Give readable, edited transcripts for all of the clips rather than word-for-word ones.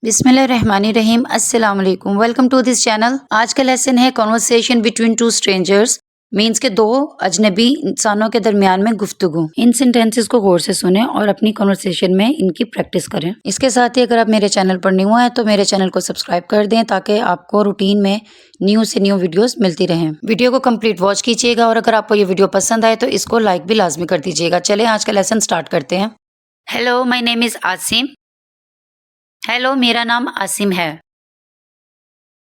बिस्मिल्लाहिर्रहमानिर्रहीम। अस्सलाम वालेकुम। Welcome to this channel. आज का लेसन है conversation between two strangers. Means के दो अजनबी इंसानों के दरमियान में गुफ्तगू। इन सेंटेंसेस को गौर से सुने और अपनी कॉन्वर्सेशन में इनकी प्रैक्टिस करें। इसके साथ ही अगर आप मेरे चैनल पर न्यू हैं तो मेरे चैनल को सब्सक्राइब कर दें ताकि आपको रूटीन में न्यू से न्यू वीडियोस मिलती रहें। वीडियो को कंप्लीट वॉच कीजिएगा और अगर आपको ये वीडियो पसंद आए तो इसको लाइक भी लाजमी कर दीजिएगा। चलें आज का लेसन स्टार्ट करते हैं। Hello, my name is Asim. Hello, मेरा नाम आसिम है।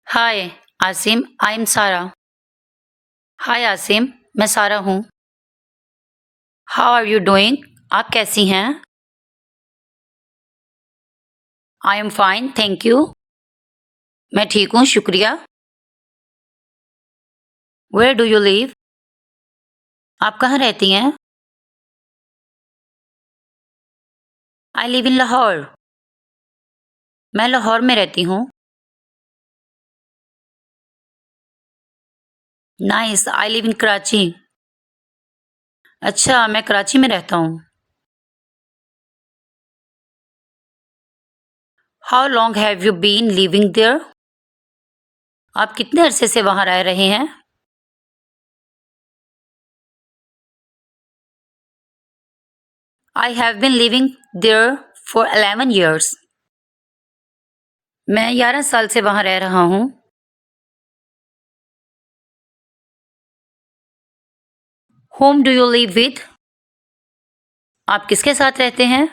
हाय आसिम, आई एम सारा। हाय आसिम, मैं सारा हूँ। How are you doing? आप कैसी हैं? I am fine, thank you. मैं ठीक हूँ, शुक्रिया। Where do you live? आप कहाँ रहती हैं? I live in Lahore. मैं लाहौर में रहती हूँ। Nice, I live in Karachi. अच्छा, मैं कराची में रहता हूँ। How long have you been living there? आप कितने अरसे से वहाँ रह रहे हैं? I have been living there for 11 years। मैं 11 साल से वहाँ रह रहा हूँ। Home do you live with? आप किसके साथ रहते हैं?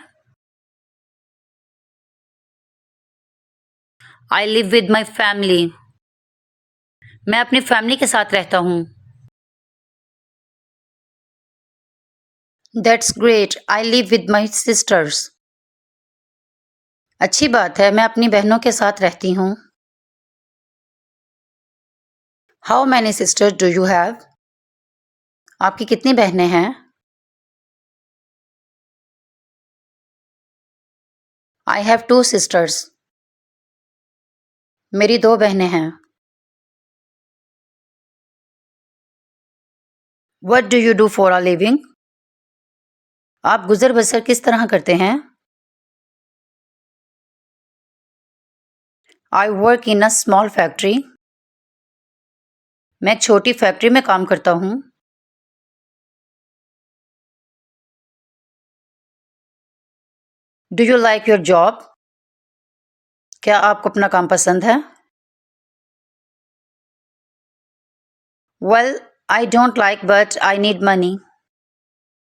I live with my family. मैं अपनी फैमिली के साथ रहता हूँ। That's great, I live with my sisters. अच्छी बात है, मैं अपनी बहनों के साथ रहती हूँ। How many sisters do you have? आपकी कितनी बहनें हैं? I have 2 sisters। मेरी 2 बहनें हैं। What do you do for a living? आप गुजर बसर किस तरह करते हैं? I work in a small factory. मैं एक छोटी फैक्ट्री में काम करता हूँ। Do you like your job? क्या आपको अपना काम पसंद है? Well, I don't like but I need money.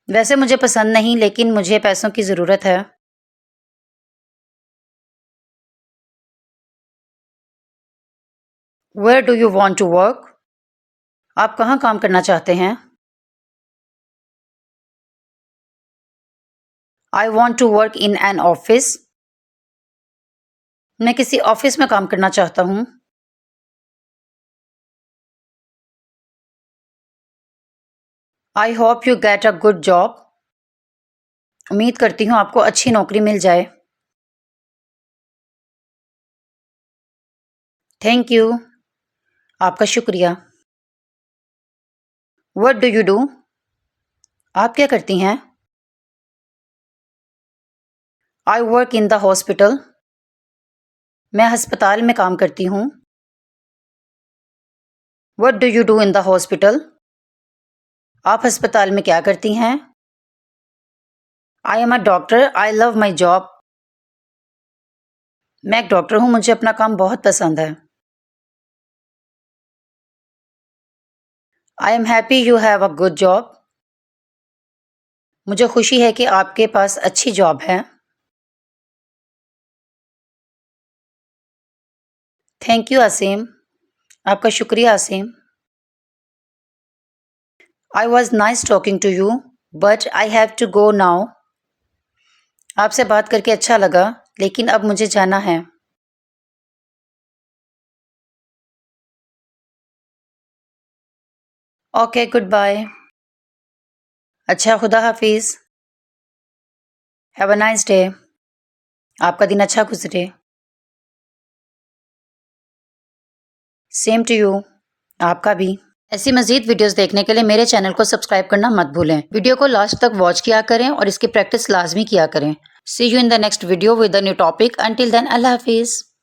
वैसे मुझे पसंद नहीं लेकिन मुझे पैसों की ज़रूरत है। Where do you want to work? आप कहाँ काम करना चाहते हैं? I want to work in an office. मैं किसी ऑफिस में काम करना चाहता हूँ। I hope you get a good job. उम्मीद करती हूँ आपको अच्छी नौकरी मिल जाए। Thank you. आपका शुक्रिया। What do you do? आप क्या करती हैं? I work in the hospital. मैं अस्पताल में काम करती हूँ। What do you do in the hospital? आप अस्पताल में क्या करती हैं? I am a doctor, I love my job. मैं एक डॉक्टर हूँ, मुझे अपना काम बहुत पसंद है। I am happy you have a good job. मुझे खुशी है कि आपके पास अच्छी जॉब है। Thank you Asim. आपका शुक्रिया Asim. I was nice talking to you but I have to go now. आपसे बात करके अच्छा लगा लेकिन अब मुझे जाना है। Okay, good bye. अच्छा, खुदा हाफिज़। Have a nice day. आपका दिन अच्छा गुजरे। Same to you. आपका भी। ऐसी मज़ीद वीडियोस देखने के लिए मेरे चैनल को सब्सक्राइब करना मत भूलें। वीडियो को लास्ट तक वॉच किया करें और इसकी प्रैक्टिस लाजमी किया करें। See you in the next video with a new topic. Until then, Allah Hafiz.